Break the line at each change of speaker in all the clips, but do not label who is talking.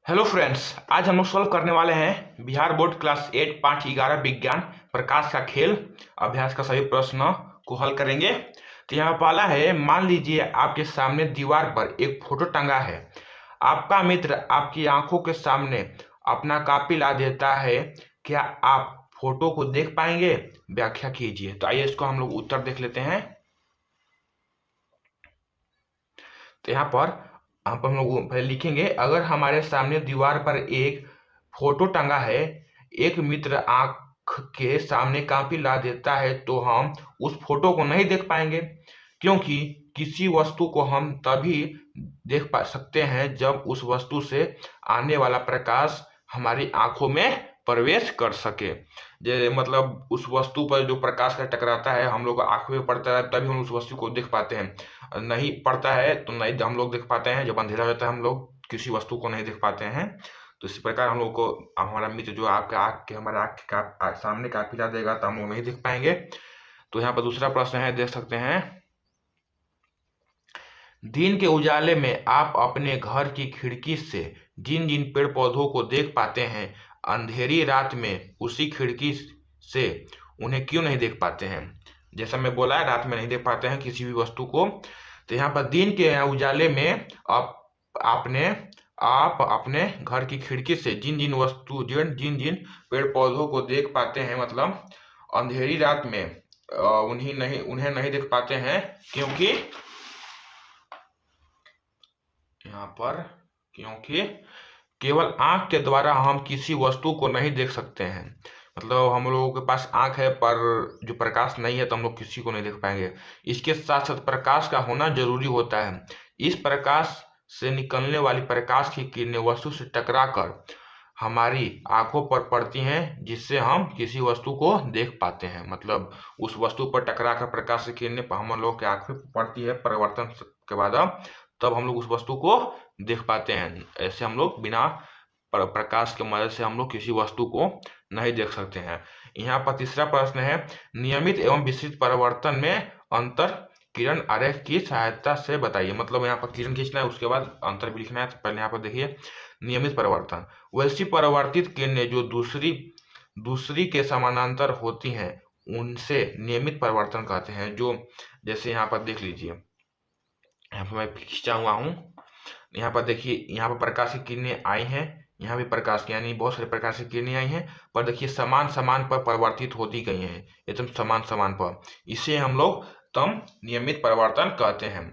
Hello friends, आज हम लोग सॉल्व करने वाले हैं बिहार बोर्ड क्लास 8 पाठ 11 विज्ञान प्रकाश का खेल अभ्यास का सभी प्रश्नों को हल करेंगे। तो यहाँ पहला है, मान लीजिए आपके सामने दीवार पर एक फोटो टंगा है। आपका मित्र आपकी आंखों के सामने अपना कॉपी ला देता है। क्या आप फोटो को देख पाएंगे? व्याख्या कीजिए। तो आइए इसको हम लोग उत्तर देख लेते हैं। तो यहाँ पर हम लोग पहले लिखेंगे, अगर हमारे सामने दीवार पर एक फोटो टंगा है, एक मित्र आंख के सामने कॉपी ला देता है, तो हम उस फोटो को नहीं देख पाएंगे, क्योंकि किसी वस्तु को हम तभी देख पा सकते हैं जब उस वस्तु से आने वाला प्रकाश हमारी आंखों में प्रवेश कर सके। मतलब उस वस्तु पर जो प्रकाश का टकराता है, हम लोग आंखों में पड़ता है, तभी हम उस वस्तु को देख पाते हैं। नहीं पड़ता है तो नहीं हम लोग देख पाते हैं। जब अंधेरा रहता है हम लोग किसी वस्तु को नहीं देख पाते हैं। तो इसी प्रकार हम लोग को हमारा मित्र जो आपके आँख के हमारे आँख के सामने काफी ला देगा तो हम लोग नहीं देख पाएंगे। तो यहाँ पर दूसरा प्रश्न है, देख सकते हैं, दिन के उजाले में आप अपने घर की खिड़की से जिन जिन पेड़ पौधों को देख पाते हैं, अंधेरी रात में उसी खिड़की से उन्हें क्यों नहीं देख पाते हैं? जैसा मैं बोला है, रात में नहीं देख पाते हैं किसी भी वस्तु को। तो यहाँ पर दिन के उजाले में आप अपने घर की खिड़की से जिन जिन जिन पेड़ पौधों को देख पाते हैं, मतलब अंधेरी रात में उन्हें नहीं देख पाते हैं, क्योंकि यहाँ पर क्योंकि केवल आंख के द्वारा हम किसी वस्तु को नहीं देख सकते हैं। मतलब हम लोगों के पास आंख है पर जो प्रकाश नहीं है, तो हम लोग किसी को नहीं देख पाएंगे। इसके साथ साथ प्रकाश का होना जरूरी होता है। इस प्रकाश से निकलने वाली प्रकाश की किरणें वस्तु से टकराकर हमारी आंखों पर पड़ती हैं, जिससे हम किसी वस्तु को देख पाते हैं। मतलब उस वस्तु पर टकराकर प्रकाश की किरणें हम लोग के आंख में पड़ती है परिवर्तन के बाद, तब हम लोग उस वस्तु को देख पाते हैं। ऐसे हम लोग बिना प्रकाश की मदद से हम लोग किसी वस्तु को नहीं देख सकते हैं। यहाँ पर तीसरा प्रश्न है, नियमित एवं विस्तृत परावर्तन में अंतर किरण आरेख की सहायता से बताइए। मतलब यहाँ पर किरण खींचना है, उसके बाद अंतर भी लिखना है। तो पहले यहाँ पर देखिए, नियमित परावर्तन, वैसी परावर्तित किरणें जो दूसरी के समानांतर होती हैं, उनसे नियमित परावर्तन कहते हैं। जो जैसे यहाँ पर देख लीजिए, यहाँ पर मैं खींचा हुआ हूँ, यहाँ पर देखिए, यहाँ पर प्रकाश की किरणें आई हैं, यहाँ भी प्रकाश की यानी बहुत सारे प्रकाश की किरणें आई हैं, पर देखिए समान समान पर परिवर्तित होती गई हैं, एकदम समान समान पर। इसे हम लोग तम नियमित परिवर्तन कहते हैं।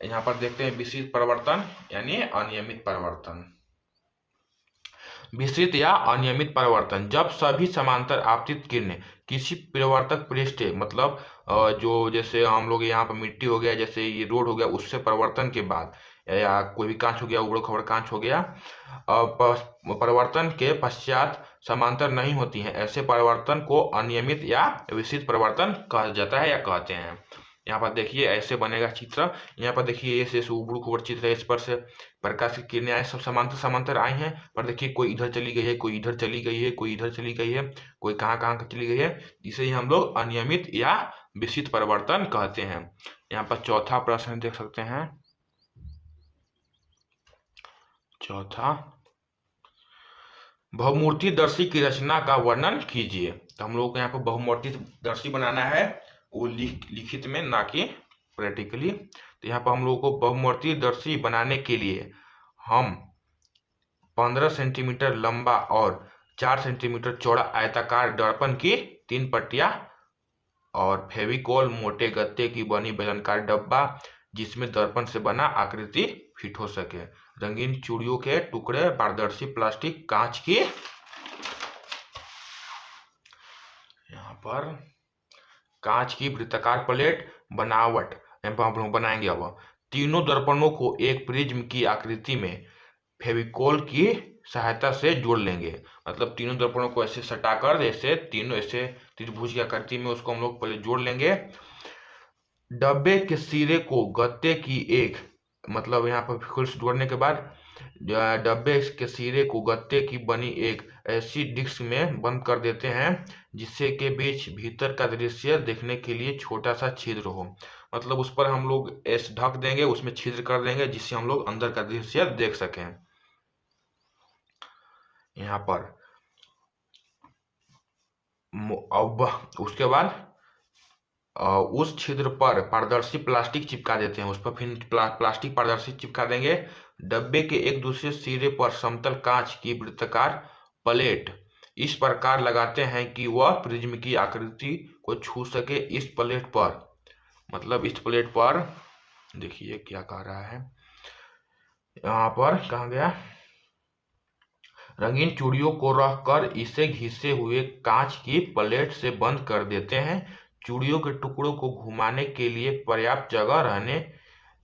यहाँ पर देखते हैं विस्तृत परिवर्तन यानी अनियमित परिवर्तन। विस्तृत या अनियमित परिवर्तन, जब सभी समांतर आपतित किरणें किसी परिवर्तक पृष्ठ, मतलब जो जैसे हम लोग यहाँ पर मिट्टी हो गया, जैसे ये रोड हो गया, उससे परिवर्तन के बाद, या कोई भी कांच हो गया, उबड़ खबड़ कांच हो गया, परिवर्तन के पश्चात समांतर नहीं होती हैं, ऐसे परिवर्तन को अनियमित या विस्तृत परिवर्तन कहा जाता है या कहते हैं। यहाँ पर देखिए ऐसे बनेगा चित्र। यहाँ पर देखिए ऐसे उबड़ खुबड़ चित्र है, इस पर से प्रकाश की किरणें आए, सब समांतर समांतर आई हैं, पर देखिए कोई इधर चली गई है, कोई इधर चली गई है, कोई इधर चली गई है, कोई कहाँ कहाँ चली गई है। इसे ही हम लोग अनियमित या विस्तृत परिवर्तन कहते हैं। यहाँ पर चौथा प्रश्न देख सकते हैं। चौथा, बहुमूर्तिदर्शी की रचना का वर्णन कीजिए। तो हम लोग को यहाँ पर बहुमूर्तिदर्शी बनाना है, वो लिखित में, ना कि प्रैक्टिकली। तो यहाँ पर हम लोग को बहुमूर्तिदर्शी बनाने के लिए हम 15 सेंटीमीटर लंबा और 4 सेंटीमीटर चौड़ा आयताकार दर्पण की 3 पट्टियां और फेविकोल मोटे गत्ते की बनी बेलनाकार डब्बा, जिसमें दर्पण से बना आकृति फिट हो सके, रंगीन चूड़ियों के टुकड़े, पारदर्शी प्लास्टिक कांच की, यहाँ पर कांच की वृत्ताकार प्लेट बनावट हम लोग बनाएंगे। अब तीनों दर्पणों को एक प्रिज्म की आकृति में फेविकोल की सहायता से जोड़ लेंगे। मतलब तीनों दर्पणों को ऐसे सटाकर, जैसे तीनों ऐसे त्रिभुज की आकृति में, उसको हम लोग पहले जोड़ लेंगे। डब्बे के सिरे को गत्ते की एक, मतलब यहाँ पर फेविकोल से जोड़ने के बाद डब्बे के सिरे को गत्ते की बनी एक ऐसी डिस्क में बंद कर देते हैं, जिससे के बीच भीतर का दृश्य देखने के लिए छोटा सा छिद्र हो। मतलब उस पर हम लोग ऐसे ढक देंगे, उसमें छिद्र कर देंगे, जिससे हम लोग अंदर का दृश्य देख सकें। यहाँ पर अब उसके बाद उस छिद्र पर पारदर्शी प्लास्टिक चिपका देते हैं, उस पर फिर प्लास्टिक पारदर्शी चिपका देंगे। डब्बे के एक दूसरे सिरे पर समतल कांच की वृत्ताकार प्लेट इस प्रकार लगाते हैं कि वह प्रिज्म की आकृति को छू सके। इस प्लेट पर, मतलब इस प्लेट पर देखिए क्या कह रहा है, यहाँ पर कहा गया रंगीन चूड़ियों को रखकर इसे घिसे हुए कांच की प्लेट से बंद कर देते हैं। चूड़ियों के टुकड़ों को घुमाने के लिए पर्याप्त जगह रहने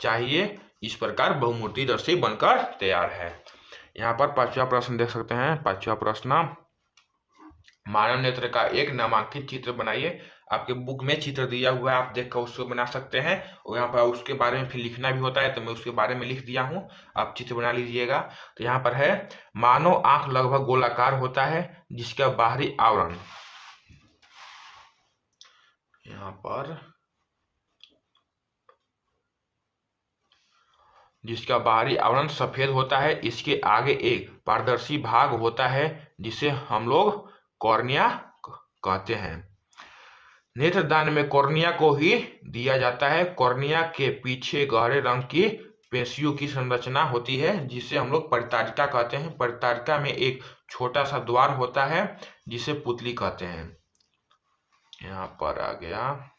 चाहिए। इस प्रकार बहुमूर्तिदर्शी बनकर तैयार है। यहाँ पर पांचवा प्रश्न देख सकते हैं। पांचवा प्रश्न, मानव नेत्र का एक नामांकित चित्र बनाइए। आपके बुक में चित्र दिया हुआ है, आप देखकर उसको बना सकते हैं। और यहाँ पर उसके बारे में फिर लिखना भी होता है, तो मैं उसके बारे में लिख दिया हूँ, आप चित्र बना लीजिएगा। तो यहाँ पर है, मानव आंख लगभग गोलाकार होता है जिसका बाहरी आवरण, यहाँ पर जिसका बाहरी आवरण सफेद होता है। इसके आगे एक पारदर्शी भाग होता है जिसे हम लोग कॉर्निया कहते हैं। नेत्रदान में कॉर्निया को ही दिया जाता है। कॉर्निया के पीछे गहरे रंग की पेशियों की संरचना होती है जिसे हम लोग परितारिका कहते हैं। परितारिका में एक छोटा सा द्वार होता है जिसे पुतली कहते हैं। यहाँ पर आ गया,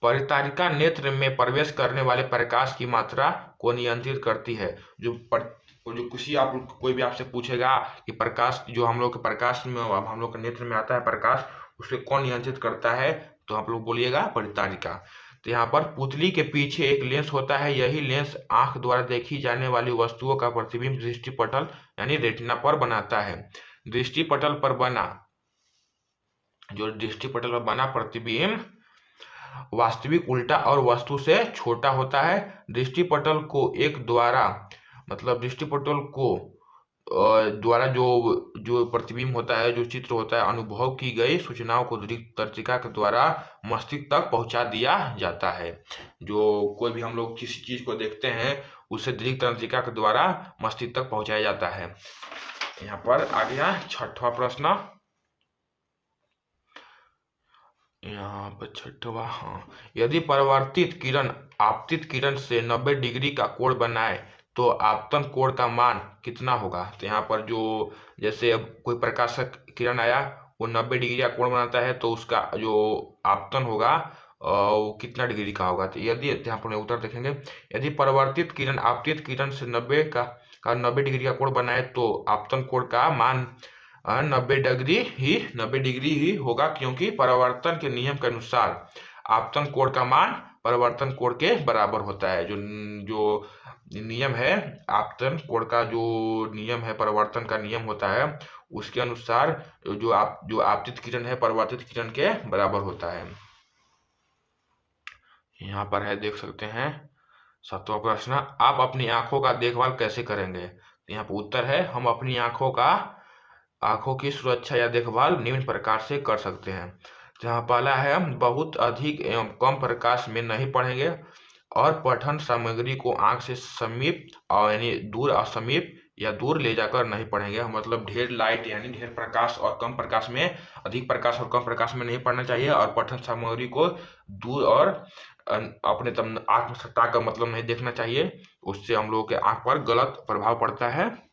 परितारिका नेत्र में प्रवेश करने वाले प्रकाश की मात्रा को नियंत्रित करती है। जो किसी आप कोई भी आपसे पूछेगा कि प्रकाश जो हम लोग के प्रकाश में हम लोग के नेत्र में आता है प्रकाश, उसे कौन नियंत्रित करता है, तो आप लोग बोलिएगा परितारिका। तो यहाँ पर पुतली के पीछे एक लेंस होता है। यही लेंस आंख द्वारा देखी जाने वाली वस्तुओं का प्रतिबिंब दृष्टिपटल यानी रेटिना पर बनाता है। दृष्टिपटल पर बना प्रतिबिंब वास्तविक उल्टा और वस्तु से छोटा होता है। दृष्टिपटल को एक द्वारा, मतलब दृष्टिपटल को द्वारा जो प्रतिबिंब होता है, जो चित्र होता है, अनुभव की गई सूचनाओं को दृक् तंत्रिका के द्वारा मस्तिष्क तक पहुंचा दिया जाता है। जो कोई भी हम लोग किसी चीज को देखते हैं उसे दृक् तंत्रिका के द्वारा मस्तिष्क तक पहुंचाया जाता है। यहाँ पर आ गया छठवां प्रश्न। यहाँ पर छठवा, हाँ, यदि परावर्तित किरण आपतित किरण से 90 डिग्री का कोण बनाए तो आपतन कोण का मान कितना होगा। तो यहाँ पर जो जैसे अब कोई प्रकाशक किरण आया, वो 90 डिग्री का कोण बनाता है, तो उसका जो आपतन होगा वो कितना डिग्री का होगा। तो यदि यहाँ पर उत्तर देखेंगे, यदि परावर्तित किरण आपतित किरण से 90 डिग्री का कोण बनाए तो आपतन कोण का मान 90 डिग्री ही होगा, क्योंकि परावर्तन के नियम के अनुसार आपतन कोण का मान परावर्तन कोण के बराबर होता है। जो नियम है आपतन कोण का, जो नियम है परावर्तन का नियम होता है, उसके अनुसार जो आपतित किरण है परावर्तित किरण के बराबर होता है। यहाँ पर है, देख सकते हैं, सातवां प्रश्न, आप अपनी आंखों का देखभाल कैसे करेंगे। यहाँ पर उत्तर है, हम अपनी आंखों की सुरक्षा या देखभाल निम्न प्रकार से कर सकते हैं। जहाँ पहला है, हम बहुत अधिक एवं कम प्रकाश में नहीं पढ़ेंगे और पठन सामग्री को आंख से समीप और यानी दूर असमीप या दूर ले जाकर नहीं पढ़ेंगे। मतलब ढेर लाइट यानी ढेर प्रकाश और कम प्रकाश में, अधिक प्रकाश और कम प्रकाश में नहीं पढ़ना चाहिए। और पठन सामग्री को दूर और अपने आंख में सटा कर मतलब नहीं देखना चाहिए, उससे हम लोगों के आंख पर गलत प्रभाव पड़ता है।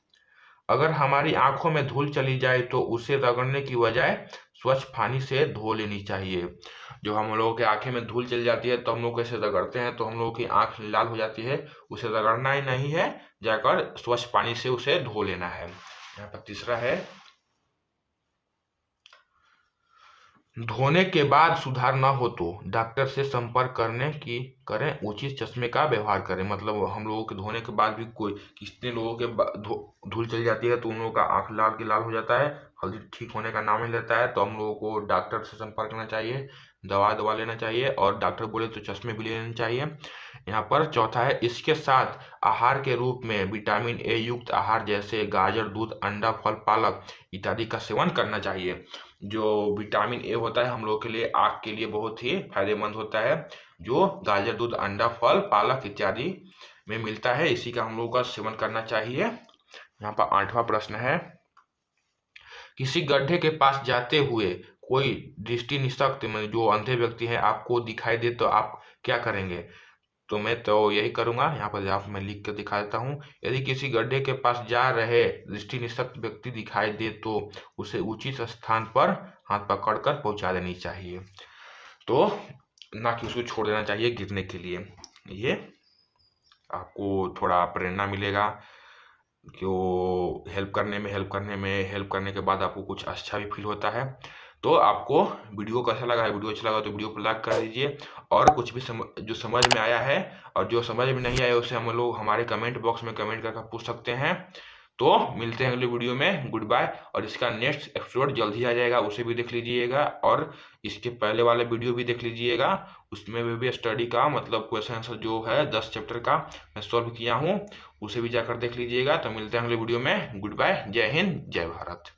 अगर हमारी आंखों में धूल चली जाए तो उसे रगड़ने की बजाय स्वच्छ पानी से धो लेनी चाहिए। जो हम लोगों के आंखें में धूल चली जाती है तो हम लोग कैसे रगड़ते हैं, तो हम लोगों की आंख लाल हो जाती है, उसे रगड़ना ही नहीं है, जाकर स्वच्छ पानी से उसे धो लेना है। यहाँ पर तीसरा है, धोने के बाद सुधार न हो तो डॉक्टर से संपर्क करें, उचित चश्मे का व्यवहार करें। मतलब हम लोगों के धोने के बाद भी कितने लोगों के धूल चली जाती है तो उन लोगों का आंख लाल की लाल हो जाता है, जल्दी ठीक होने का नाम नहीं लेता है, तो हम लोगों को डॉक्टर से संपर्क करना चाहिए, दवा लेना चाहिए, और डॉक्टर बोले तो चश्मे भी लेने चाहिए। यहाँ पर चौथा है, इसके साथ आहार के रूप में विटामिन ए युक्त आहार जैसे गाजर, दूध, अंडा, फल, पालक इत्यादि का सेवन करना चाहिए। जो विटामिन ए होता है हम लोग के लिए, आँख के लिए बहुत ही फायदेमंद होता है, जो गाजर, दूध, अंडा, फल, पालक इत्यादि में मिलता है, इसी का हम लोगों का सेवन करना चाहिए। यहाँ पर 8वां प्रश्न है, किसी गड्ढे के पास जाते हुए कोई दृष्टि निशक्त जो अंधे व्यक्ति है आपको दिखाई दे तो आप क्या करेंगे? तो मैं तो यही करूंगा, यहाँ पर आप मैं लिख कर दिखा देता हूँ। यदि किसी गड्ढे के पास जा रहे दृष्टि निशक्त व्यक्ति दिखाई दे तो उसे उचित स्थान पर हाथ पकड़कर पहुंचा देनी चाहिए, तो ना कि उसको छोड़ देना चाहिए गिरने के लिए। ये आपको थोड़ा प्रेरणा मिलेगा कि वो हेल्प करने के बाद आपको कुछ अच्छा भी फील होता है। तो आपको वीडियो कैसा लगा है? वीडियो अच्छा लगा तो वीडियो को लाइक कर दीजिए, और कुछ भी जो समझ में आया है और जो समझ में नहीं आया उसे हम लोग हमारे कमेंट बॉक्स में कमेंट करके पूछ सकते हैं। तो मिलते हैं अगले वीडियो में, गुड बाय। और इसका नेक्स्ट एपिसोड जल्द ही आ जाएगा, उसे भी देख लीजिएगा, और इसके पहले वाले वीडियो भी देख लीजिएगा, उसमें भी स्टडी का मतलब क्वेश्चन आंसर जो है 10 चैप्टर का मैं सॉल्व किया हूँ, उसे भी जाकर देख लीजिएगा। तो मिलते हैं अगले वीडियो में, गुड बाय, जय हिंद, जय भारत।